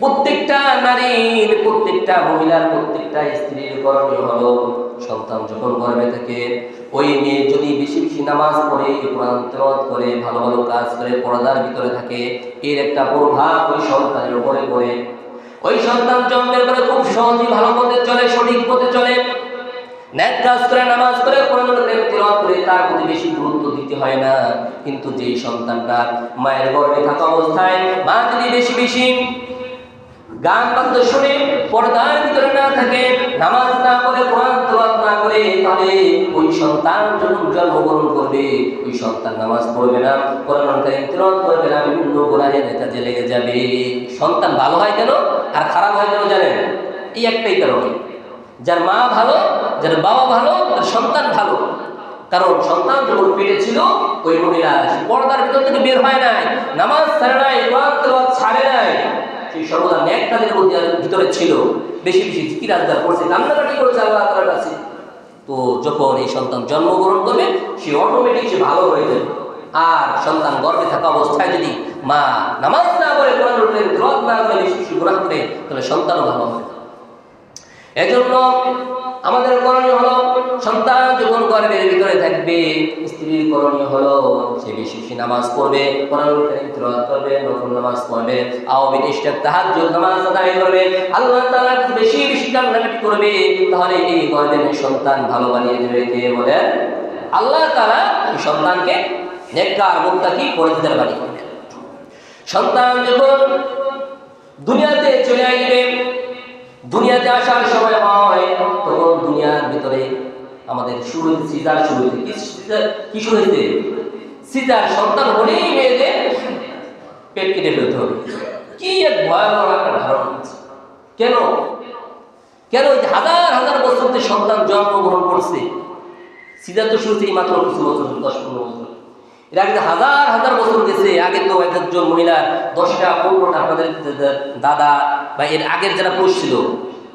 প্রত্যেকটা নারীর, প্রত্যেকটা মহিলার, প্রত্যেকটা স্ত্রীর করণীয় হলো, সন্তান যখন গর্ভে থাকে, ওই মেয়ে যদি বেশি বেশি নামাজ পড়ে, কোরআন তেলাওয়াত করে, ভালো ভালো কাজ করে, পর্দার ভিতরে থাকে, এর একটা প্রভাব ওই সন্তানের উপরে পড়ে। ওই সন্তান জন্মের পরে খুব সহজেই ভালো পথে চলে, সঠিক পথে চলে, নেক কাজ করে, নামাজ করে, কোরআন তেলাওয়াত করে, তার প্রতি বেশি গুরুত্ব দিতে হয় না। কিন্তু যেই সন্তানটা মায়ের গর্ভে থাকা অবস্থায় মা যদি বেশি বেশি গান বাদ্য শুনে, পর্দার ভিতরে না থাকে, নামাজ না করে, কোরআন তেলাওয়াত না করে, তাহলে ওই সন্তান যখন জন্মগ্রহণ করবে, ওই সন্তান নামাজ পড়বে না, কোরআন তেলাওয়াত করবে না, বিভিন্ন গুনাহের কাজে লেগে যাবে। সন্তান ভালো হয় কেন আর খারাপ হয় কেন জানেন? এই একটাই কারণে, যার মা ভালো, যার বাবা ভালো, তার সন্তান ভালো। কারণ সন্তান যখন পেটে ছিল, ওই মহিলা পর্দার ভিতর থেকে বের হয় নাই, নামাজ ছাড়ে নাই, কোরআন তেলাওয়াত ছাড়ে নাই, সেই সর্বদা নেক কাজের ভিতরে ছিল, বেশি বেশি জিকির আজকার করছে, কান্নাকাটি করেছে আল্লাহ তাআলার কাছে। তো যখন এই সন্তান জন্মগ্রহণ করবে, সে অটোমেটিক সে ভালো হয়ে যাবে। আর সন্তান গর্ভে থাকা অবস্থায় যদি মা নামাজ না করে, কোরআনুল কারীম তেলাওয়াত না করে, বেশি বেশি গুনাহ করে, তাহলে সন্তানও ভালো হবে। এজন্য আমাদের করণীয় হলো, সন্তান যখন গর্ভের ভিতরে থাকবে, স্ত্রীর করণীয় হলো সে বেশি বেশি নামাজ পড়বে, কোরআনুল কারীম তেলাওয়াত করবে, নফল নামাজ পড়বে, আওয়ামী নিষ্ঠা তাহাজ্জুদ নামাজ আদায় করবে, আল্লাহ তাআলা বেশি বেশি কান্নাকাটি করবে, তাহলে এই গর্ভের সন্তান ভালো বানিয়ে দেবে কে বলেন? আল্লাহ তাআলা এই সন্তানকে নেককার মুত্তাকি পরহেজগার বানিয়ে দেবে। সন্তান যখন দুনিয়াতে চলে আসবে, দুনিয়াতে আসার সময় হয়, তখন দুনিয়ার ভিতরে আমাদের শুরু সিজার শুরু হয়েছে। কি শুরু হয়েছে? সিজার। সন্তান হলেই মেয়েদের পেট কেটে ফেলতে হবে। কি এক ভয়াবহ একটা ধারণা আছে। কেন কেন হাজার হাজার বছরতে সন্তান জন্মগ্রহণ করছে, সিজার তো শুরু হয়েছে মাত্র কিছু বছর, 10-15 বছর। এর আগে হাজার হাজার বছর গেছে। আগে তো একজন মহিলার 10টা 15টা, আপনাদের দাদা বা এর আগের যারা পুরুষ ছিল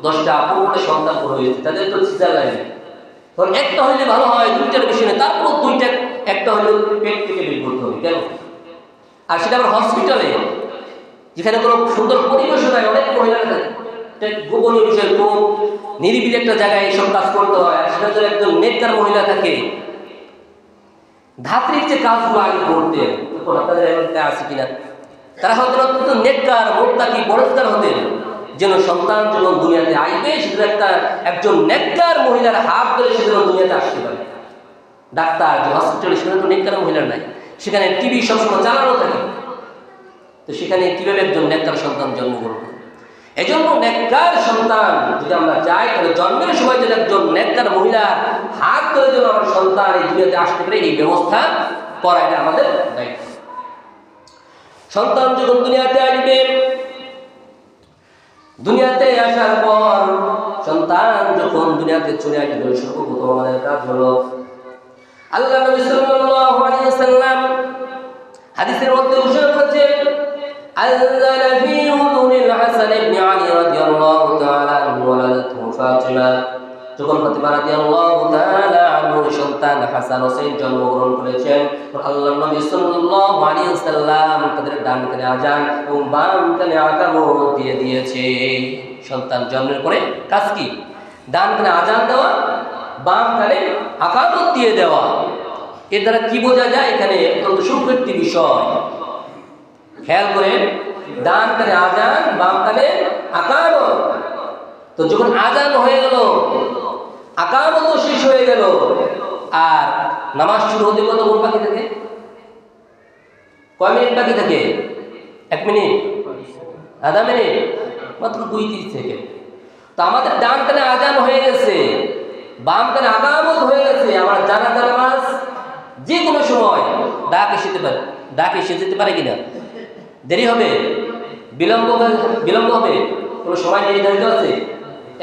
10টা 15টা সন্তান হয়েছে, তাদের তো সিজার লাগে। তখন একটা হইলে ভালো হয়, 2টার বেশি নয়, তারপর 2টা, একটা হলে পেট থেকে বের করতে হবে। কেন? আর সেটা আবার হসপিটালে, যেখানে কোনো সুন্দর পরিবেশ নাই, অনেক মহিলা থাকে, গোপনীয় বিষয়, খুব নিরিবিলি একটা জায়গায় এইসব কাজ করতে হয়। আর সেটা যদি একজন নেককার মহিলা থাকে, ধাত্রীর যে কাজগুলো আগে করতেন, তখন আপনাদের এলাকাতে আছে কিনা, তারা হয়তো অত্যন্ত নেককার মুত্তাকি পরহেজগার হতেন, যেন সন্তান যখন দুনিয়াতে আসবে সেটা একজন নেককার মহিলার হাত ধরে সে যেন দুনিয়াতে আসতে পারে। ডাক্তার যে হসপিটালে, সেখানে তো নেককার মহিলার নাই, সেখানে টিভি সবসময় চালানো থাকে, তো সেখানে কিভাবে একজন নেককার সন্তান জন্মগ্রহণ করবে? এজন্য নেককার সন্তান যদি আমরা চাই, তাহলে জন্মের সময় যদি একজন নেককার মহিলার হাত ধরে যেন আমার সন্তান এই দুনিয়াতে আসতে পারে, এই ব্যবস্থা করা এটা আমাদের দায়িত্ব। সন্তান যখন দুনিয়াতে আসবে, দুনিয়াতে আসার পর সন্তান যখন দুনিয়াতে চলে আসবে, সর্বপ্রথম আমাদের কাজ হলো, আল্লাহ নবী সাল্লাল্লাহু আলাইহি ওয়াসাল্লাম হাদিসের মধ্যে উল্লেখ করেছেন, আল্লাহ ফি উযুনিল হাসান ইবনে আলী রাদিয়াল্লাহু তাআলা আনহু ওয়ালাদাতহু ফাতিমা, যখন ফাতিমা রাদিয়াল্লাহু তাআলা আনহুর সন্তান হাসান হোসেন জন্মগ্রহণ করেছেন, আল্লাহর নবী সাল্লাল্লাহু আলাইহি ওয়াসাল্লাম তাদের ডান কানে আযান এবং বাম কানে আকামত দিয়ে দিয়েছে। সন্তান জন্মের পরে কাজ কি? ডান কানে আযান দেওয়া, বাম কানে আকামত দিয়ে দেওয়া। এর দ্বারা কি বোঝা যায়? এখানে অত্যন্ত সূক্ষ্ম একটি বিষয়, খেয়াল করেন। ডান কানে আযান, বাম কানে আকামত। তো যখন আযান হয়ে গেল, আকামত শেষ হয়ে গেল, আর নামাজ শুরু হতে কতক্ষণ বাকি থাকে? কয় মিনিট বাকি থাকে? 1 মিনিট, আধা মিনিট, মাত্র 2-3 সেকেন্ড। তো আমাদের ডান কানে আযান হয়ে গেছে, বাম কানে আকামত হয়ে গেছে। আমার জানাজা নামাজ যে কোনো সময় ডাক এসে যেতে পারে কিনা? দেরি হবে, বিলম্ব হবে, কোনো সময় নির্ধারিত আছে?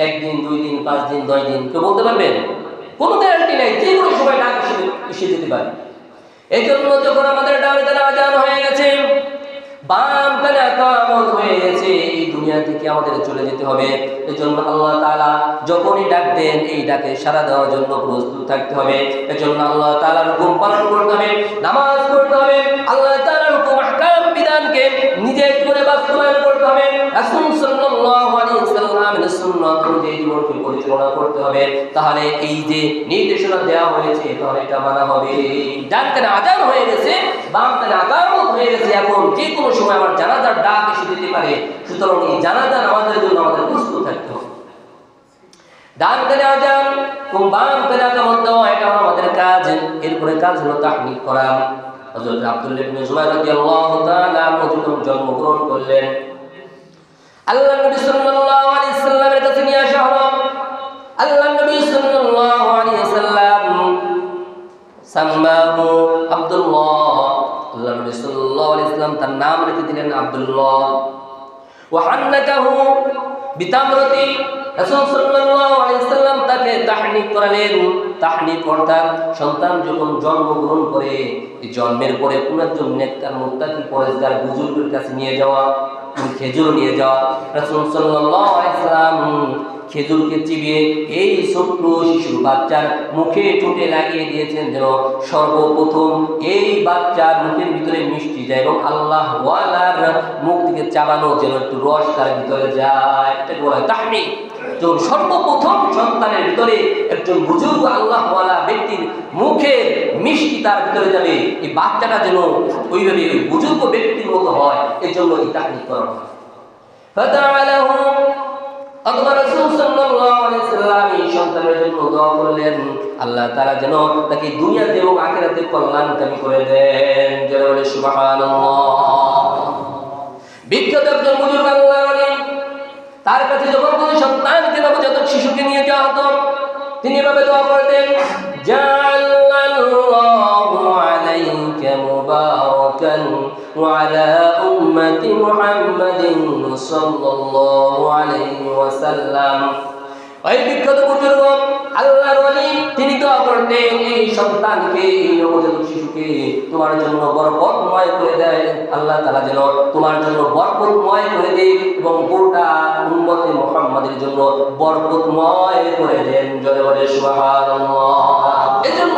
1 দিন, 2 দিন, 5 দিন, 10 দিন, কেউ বলতে পারবেন? কোনো গ্যারান্টি নাই, যে কোনো সময় ডাক এসে যেতে পারে। এই জন্য যখন আমাদের ডান কানে আযান হয়ে গেছে, বাম কানে ইকামত হয়ে গেছে, এই দুনিয়া থেকে আমাদের চলে যেতে হবে। এই জন্য আল্লাহ তাআলা যখনই ডাক দেন, এই ডাকে সাড়া দেওয়ার জন্য প্রস্তুত থাকতে হবে। এই জন্য আল্লাহ তাআলার হুকুম পালন করতে হবে, নামাজ পড়তে হবে, আল্লাহ তাআলার হুকুম আহকাম বিধানকে নিজের জীবনে বাস্তবায়ন করতে হবে, রাসূল সাল্লাল্লাহু আলাইহি ওয়াসাল্লামের সুন্নাত অনুযায়ী জীবনকে পরিচালনা করতে হবে। তাহলে এই যে নির্দেশনা দেওয়া হয়েছে, তাহলে এটা মানা হবে। ডান কানে আযান হয়ে গেছে, বাম কানে ইকামত হয়ে গেছে, এখন যে কোনো সময় আমার জানাজার ডাক এসে দিতে পারে। সুতরাং এই জানাজা নামাজের জন্য আমাদের প্রস্তুত থাকতে হবে। ডান কানে আযান এবং বাম কানে ইকামত দেওয়া, এটা আমাদের কাজ। এরপরে কাজ হলো তাহনিক করা। হযরত আব্দুল্লাহ ইবনে জুবাইর রাদিয়াল্লাহু তাআলা যখন জন্মগ্রহণ করলেন, আল্লাহ নবী সাল্লাল্লাহু আলাইহি ওয়াসাল্লামের কাছে নিয়ে আসা হলো। আল্লাহ নবী সাল্লাল্লাহু আলাইহি ওয়াসাল্লাম সাম্মাহু আব্দুল্লাহ, আল্লাহ নবী সাল্লাল্লাহু আলাইহি ওয়াসাল্লাম তার নাম রেখে দিলেন আব্দুল্লাহ। ওয়া হান্নাকাহু বিতামরাতি, রাসূল সাল্লাল্লাহু আলাইহি ওয়াসাল্লাম তাকে তাহনিক করালেন। তাহনিক অর্থাৎ সন্তান যখন জন্মগ্রহণ করে, এই জন্মের পরে কোনো একজন নেককার মুত্তাকি পরহেজগার বুজুর্গের কাছে নিয়ে যাওয়া, খেজুর নিয়ে যাওয়া। রাসূল সাল্লাল্লাহু আলাইহি ওয়াসাল্লাম খেজুরকে চিবিয়ে এই ছোট্ট শিশুর বাচ্চার মুখে ঠোঁটে লাগিয়ে দিয়েছেন, যেন সর্বপ্রথম এই বাচ্চার মুখের ভিতরে মিষ্টি যায় এবং আল্লাহ ওয়ালার মুখ থেকে চাবানো যেন একটু রস তার ভিতরে যায়। এটা বলা হয় তাহমিদ। যখন সর্বপ্রথম সন্তানের ভিতরে একজন বুজুর্গ আল্লাহ ওয়ালা ব্যক্তির মুখের মিষ্টি তার ভিতরে যাবে, এই বাচ্চাটা যেন ওইভাবে ওই বুজুর্গ ব্যক্তির মতো হয়, এই জন্য এই তাহমিদ করা হয়। সন্তানের জন্য দোয়া করলেন, আল্লাহ তাআলা যেন তাকে দুনিয়াতে এবং আখিরাতে কল্যাণকামী করে দেন। যারা বলে সুবহানাল্লাহ। বিখ্যাত একজন বুজুর্গ আল্লাহর ওলি, তার কাছে যখন কোনো সন্তানকে নবজাতক শিশুকে নিয়ে যাওয়া হতো, তিনি এভাবে দোয়া করতেন, জাআলাল্লাহু আলাইকা মুবারাকান ওয়া আলা উম্মতি মুহাম্মাদিন সাল্লাল্লাহু আলাইহি ওয়াসাল্লাম। ওই বিখ্যাত বুজুর্গ আল্লাহর ওলি তিনি দোয়া করতেন, এই সন্তানকে, এই নবজাতক শিশুকে তোমার জন্য বরকতময় করে দেয়, আল্লাহ তাআলা যেন তোমার জন্য বরকতময় করে দেয় এবং গোটা উম্মতে মুহাম্মাদের জন্য বরকতময় করে দেন। জোরে বলে সুবহানাল্লাহ। এজন্য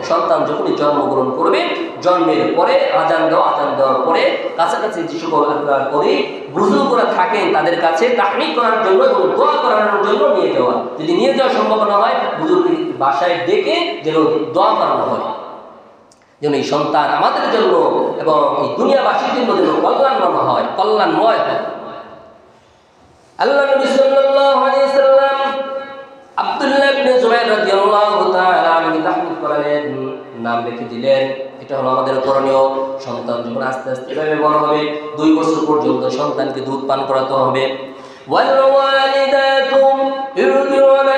সন্তান যখনই জন্মগ্রহণ করবে, জন্মের পরে আজান দেওয়ার পরে কাছাকাছি যে সকল আল্লাহর ওলি বুজুর্গরা থাকেন তাদের কাছে তাহমিদ করার জন্য এবং দোয়া করানোর জন্য নিয়ে যাওয়া। যদি নিয়ে যাওয়া সম্ভব না হয়, বুজুর্গের বাসায় ডেকে যেন দোয়া করানো হয়, যেন এই সন্তান আমাদের জন্য এবং এই দুনিয়াবাসীর জন্য যেন কল্যাণময় হয়। আল্লাহ নবী সাল্লাল্লাহু আলাইহি সাল্লাম আব্দুল্লাহ ইবনে জুবাইর রাদিয়াল্লাহু তাআলা আনহু তাহমিদ করালেন, নাম রেখে দিলেন। এটা হলো আমাদের করণীয়। সন্তান যখন আস্তে আস্তে এভাবে বড় হবে, 2 বছর পর্যন্ত সন্তানকে দুধ পান করাতে হবে। ওয়াল ওয়ালিদাতু ইরদিউনা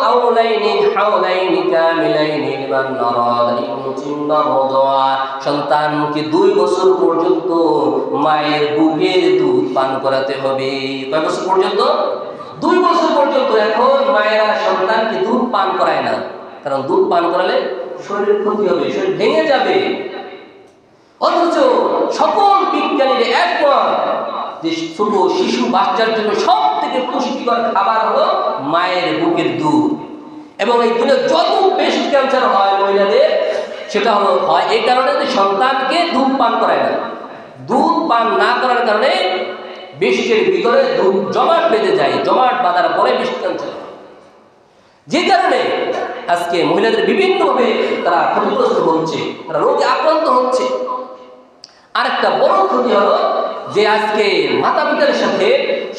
আওলাইনি হাওলাইনি কামিলাইনি লিমান আরাদা আন ইউতিম্মা রাদা। সন্তানকে 2 বছর পর্যন্ত মায়ের বুকের দুধ পান করাতে হবে। কয় বছর পর্যন্ত? 2 বছর পর্যন্ত। এখন মায়েরা সন্তানকে দুধ পান করায় না, কারণ দুধ পান করালে শরীরের ক্ষতি হবে, শরীর ভেঙে যাবে। অথচ সকল বিজ্ঞানীরা একমত যে ছোট শিশু বাচ্চার জন্য সব থেকে পুষ্টিকর খাবার হলো মায়ের বুকের দুধ। এবং এই দুধে যত বেশি ক্যান্সার হয় মহিলাদের, সেটা হলো হয় এই কারণে যে সন্তানকে দুধ পান করায় না। দুধ পান না করার কারণে বৃষ্টির ভিতরে দুধ জমাট বেঁধে যায়, জমাট বাঁধার পরে বৃষ্টি ক্যান্সার, যে কারণে আজকে মহিলাদের বিভিন্নভাবে তারা ক্ষতিগ্রস্ত হচ্ছে, তারা রোগে আক্রান্ত হচ্ছে। আরেকটা বড় ক্ষতি হলো যে আজকে মাতা পিতার সাথে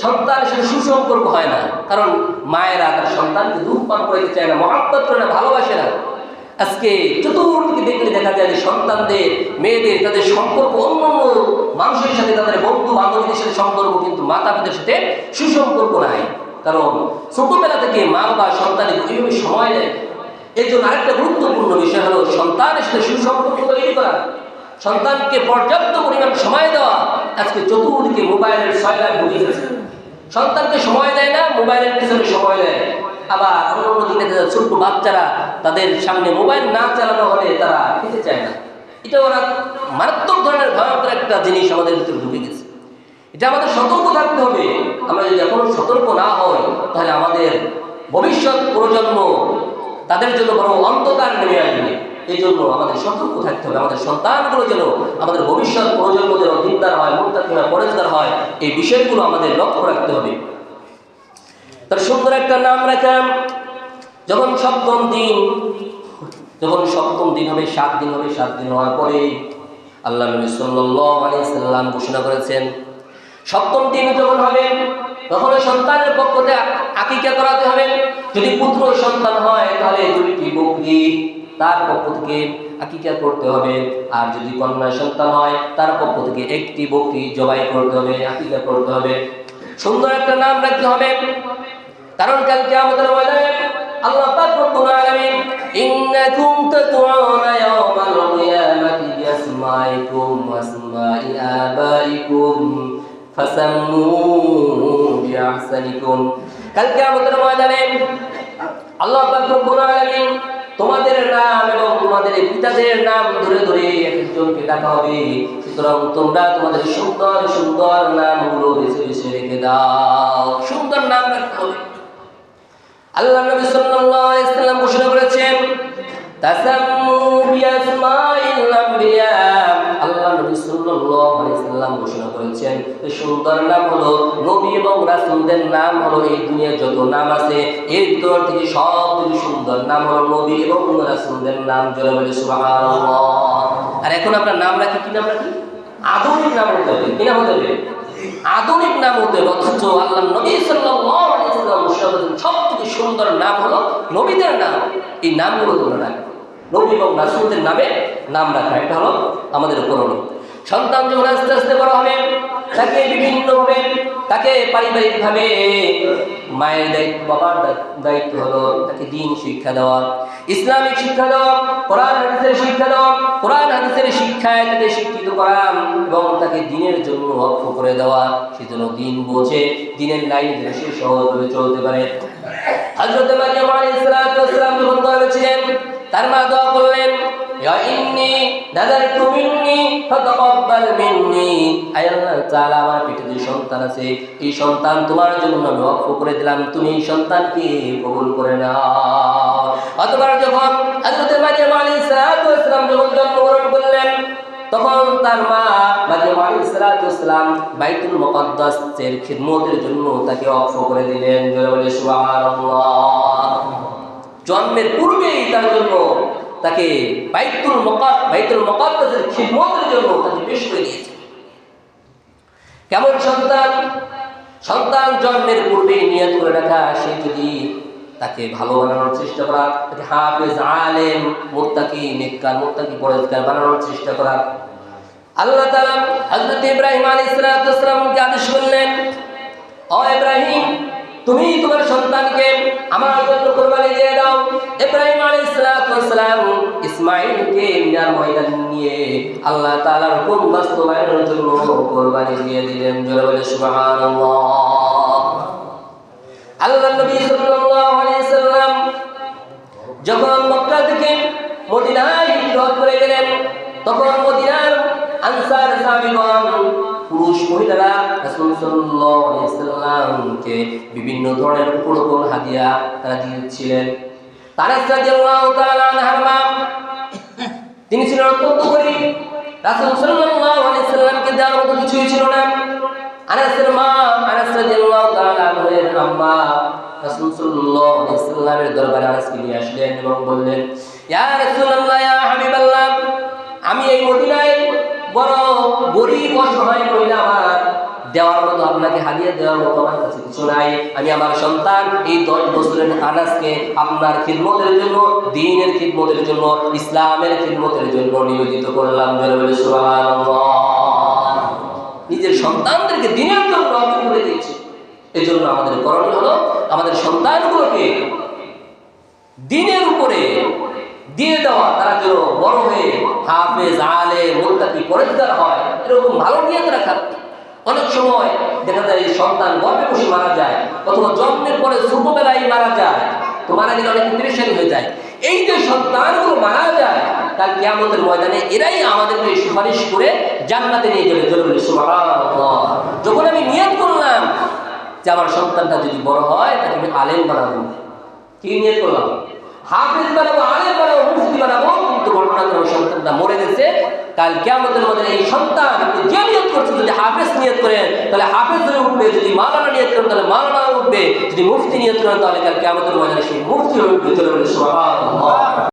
সন্তানের সাথে সুসম্পর্ক হয় না, কারণ মায়েরা তার সন্তানকে দুধ পান করাতে চায় না, মহব্বত করে না, ভালোবাসে না। আজকে চতুর্দিকে দেখলে দেখা যায় যে সন্তানদের, মেয়েদের, তাদের সম্পর্ক অন্য মানুষের সাথে, তাদের বন্ধু বান্ধবীদের সাথে সম্পর্ক, কিন্তু মাতা পিতার সাথে সুসম্পর্ক নাই। কারণ ছোটবেলা থেকে মা বাবা সন্তানের এইভাবে সময় দেয়। এর জন্য আরেকটা গুরুত্বপূর্ণ বিষয় হলো সন্তানের সাথে সুসম্পর্ক তৈরি করা, সন্তানকে পর্যাপ্ত পরিমাণ সময় দেওয়া। আজকে চতুর্দিকে মোবাইলের সয়লাভ ঢুকে গেছে, সন্তানকে সময় দেয় না, মোবাইলের পিছনে সময় দেয়। আবার অন্যদিকে ছোট্ট বাচ্চারা, তাদের সামনে মোবাইল না চালানো হলে তারা খেতে চায় না। এটা ওরা মারাত্মক ধরনের ভয়ঙ্কর একটা জিনিস আমাদের ভিতরে ঢুকে গেছে। এটা আমাদের সতর্ক থাকতে হবে। আমরা যদি এখনো সতর্ক না হই, তাহলে আমাদের ভবিষ্যৎ প্রজন্ম, তাদের জন্য বড় অন্ধকার নেমে আসবে। এই জন্য আমাদের সতর্ক থাকতে হবে। আমাদের সন্তানগুলো যেন, আমাদের ভবিষ্যৎ প্রজন্ম যেন দিনদার হয়, মুত্তাকি হয়, পরেজগার হয়, এই বিষয়গুলো আমাদের লক্ষ্য রাখতে হবে। তার সুন্দর একটা নাম রাখলাম। যখন সপ্তম দিন হবে, 7 দিন হবে, 7 দিন হওয়ার পরে আল্লাহ নবী সাল্লাল্লাহু আলাইহি সাল্লাম ঘোষণা করেছেন, সপ্তম দিন যখন হবে তখন সন্তানের পক্ষ থেকে আকিকা করাতে হবে। যদি পুত্র সন্তান হয় তাহলে 2টি বকরি তার পক্ষ থেকে আকিকা করতে হবে, আর যদি কন্যা সন্তান হয় তার পক্ষ থেকে 1টি বকরি জবাই করতে হবে, আকিকা করতে হবে। সুন্দর একটা নাম রাখতে হবে, কারণ কাল কিয়ামতের ময়দানে আল্লাহ পাক রব্বুল আলামিন ইন্নাকুম তাতুউনা ইয়াওমাল কিয়ামাতি বিআসমাইকুম ওয়া আসমাই আবাইকুম ফাসাম্মু বিআহসানিকুম। কাল কিয়ামতের ময়দানে আল্লাহ পাক রব্বুল আলামিন তোমাদের নাম এবং তোমাদের পিতাদের নাম ধরে ধরে একজনকে ডাকা হবে। সুতরাং তোমরা তোমাদের সুন্দর সুন্দর নামগুলো বেছে বেছে রেখে দাও। সুন্দর নাম রাখতে হবে। আল্লাহ নবী সাল্লাল্লাহু আলাইহি ওয়াসাল্লাম ঘোষণা করেছেন তাসাম্মু বিআসমাইল আম্বিয়া। আল্লাহ নবী সাল্লাল্লাহু আলাইহি ওয়াসাল্লাম ঘোষণা করেছেন এই সুন্দর নাম হলো নবী এবং রাসূলদের নাম হলো এই দুনিয়ার যত নাম আছে এর ভিতর থেকে সবথেকে সুন্দর নাম হলো নবী এবং রাসূলদের নাম। জোরে বলে সুবহানাল্লাহ। আর এখন আমরা নাম রাখি কি নাম রাখি? আধুনিক নাম হতে হবে। কি নাম হতে হবে? আধুনিক নাম হতে হবে। অথচ আল্লাহ নবী সাল্লাল্লাহু আলাইহি ওয়াসাল্লাম সবথেকে সুন্দর নাম হলো নবীদের নাম। এই নামগুলো তোমরা রাখবে, নবী এবং রাসূলদের নামে নাম রাখা, এটা হলো আমাদের করণীয়। সন্তান যখন আস্তে আস্তে বড় হবে তাকে বিভিন্নভাবে তাকে পারিবারিকভাবে মায়ের দায়িত্ব, বাবার দায়িত্ব হলো তাকে দ্বীন শিক্ষা দেওয়া, ইসলামিক শিক্ষা দেওয়া, কোরআন হাদিসের শিক্ষা দেওয়া, কোরআন হাদিসের শিক্ষায় তাকে শিক্ষিত করা এবং তাকে দ্বীনের জন্য অক্ষ করে দেওয়া, সে যেন দ্বীন বোঝে, দ্বীনের লাইন যেন সে সহজভাবে চলতে পারে। হযরত মারইয়াম আলাইহিস সালাতু ওয়াস সালাম যখন গর্ভে ছিলেন তার মা দোয়া করলেন ইয়া ইন্নী নাযারতু মিন্নী ফাতাকাব্বাল মিন্নী। আয় আল্লাহ তাআলা, আমার পেটে যে সন্তান আছে এই সন্তান তোমার জন্য আমি ওয়াকফ করে দিলাম, তুমি এই সন্তানকে কবুল করে নাও। অতঃপর যখন হযরত মারইয়াম আলাইহিস সালাতু ওয়াস সালাম যখন জন্মগ্রহণ করলেন তখন তার মা মারইয়াম আলাইহিস সালাতু ওয়াস সালাম বাইতুল মুকাদ্দাসের খিদমতের জন্য তাকে ওয়াকফ করে দিলেন। বলে সুবহানাল্লাহ। জন্মের পূর্বেই তার জন্য তাকে বাইতুল মুকাদ্দাসের খিদমতের জন্য তাকে পেশ করে দিয়েছে। কেমন সন্তান? সন্তান জন্মের পূর্বেই নিয়ত করে রাখা, সে যদি তাকে ভালো বানানোর চেষ্টা করা, তাকে হাফেজ, আলেম, মুত্তাকি, নেককার, মুত্তাকি, পরহেজগার বানানোর চেষ্টা করা। আল্লাহ তাআলা হযরত ইব্রাহিম আলাইহিস সালামকে আদেশ করলেন, ও ইব্রাহিম, তুমি তোমার সন্তানকে আমার জন্য কুরবানি দিয়ে দাও। ইব্রাহিম আলাইহিস সালাম ইসমাঈলকে মিনার ময়দানে নিয়ে আল্লাহ তাআলার হুকুম বাস্তবায়নের জন্য কুরবানি দিয়ে দিলেন। জোরে বলে সুবহানাল্লাহ। আল্লাহ নবী সাল্লাল্লাহু আলাইহি সাল্লাম যখন মক্কা থেকে মদিনায় হিজরত করে গেলেন তখন মদিনার আনসার সাহাবীগণ পুরুষ মহিলারা রাসূল সাল্লাল্লাহু আলাইহি সাল্লামকে বিভিন্ন ধরনের উপঢৌকন হাদিয়া তারা দিয়েছিলেন। আনাস রাদিয়াল্লাহু তাআলা আনহার মা, তিনি ছিলেন অত্যন্ত গরীব, রাসূল সাল্লাল্লাহু আলাইহি সাল্লামকে দেওয়ার মতো কিছুই ছিল না। আনাসের মা, আনাস রাদিয়াল্লাহু তাআলা আনহুর আম্মা রাসূল সাল্লাল্লাহু আলাইহি সাল্লামের দরবারে আনাসকে নিয়ে আসলেন এবং বললেন, ইয়া রাসূলুল্লাহ, ইয়া হাবিবাল্লাহ, আমি এই মদিনায় বড় গরীব অসহায় মহিলা, আমার দেওয়ার মতো, আপনাকে হাদিয়া দেওয়ার মতো আমার কাছে কিছু নাই। আমি আমার সন্তান এই 10 বছরের আনাসকে আপনার খিদমতের জন্য, দ্বীনের খিদমতের জন্য, ইসলামের খিদমতের জন্য নিয়োজিত করলাম। বলে সুবহানাল্লাহ। নিজের সন্তানদেরকে দ্বীনের জন্য অর্পণ করে দিয়েছে। এই জন্য আমাদের করণীয় হলো আমাদের সন্তানগুলোকে দ্বীনের উপরে দিয়ে দেওয়া, তারা যেন বড় হয়ে হাফেজ, আলেম, মুত্তাকি, পরহেজগার হয়, এরকম ভালো নিয়ত রাখা। অনেক সময় দেখা যায় সন্তান গর্ভে বসে মারা যায় অথবা জন্মের পরে ছোটবেলায় মারা যায়, তো মারা গেলে অনেক পেরেশানি হয়ে যায়। এই যে সন্তানগুলো মারা যায় কাল কিয়ামতের ময়দানে এরাই আমাদেরকে সুপারিশ করে জান্নাতে নিয়ে যাবে। জোরে সুবহানাল্লাহ। যখন আমি নিয়ত করলাম যে আমার সন্তানটা যদি বড় হয় তাকে আমি আলেম বানাবো, কি নিয়ত করলাম? হাফেজ বানাবো, আলেম বানাবো, মুফতি বানাবো, কিন্তু ঘটনাক্রমে সন্তানটা মরে গেছে। কাল কিয়ামতের মধ্যে এই সন্তান যে নিয়ত করছে, যদি হাফেজ নিয়ত করেন তাহলে হাফেজ হয়ে উঠবে, যদি মাওলানা নিয়ত করেন তাহলে মাওলানা উঠবে, যদি মুফতি নিয়ত করেন তাহলে কাল কিয়ামতের মধ্যে সেই মুফতি হয়ে উঠবে। সুবহানাল্লাহ।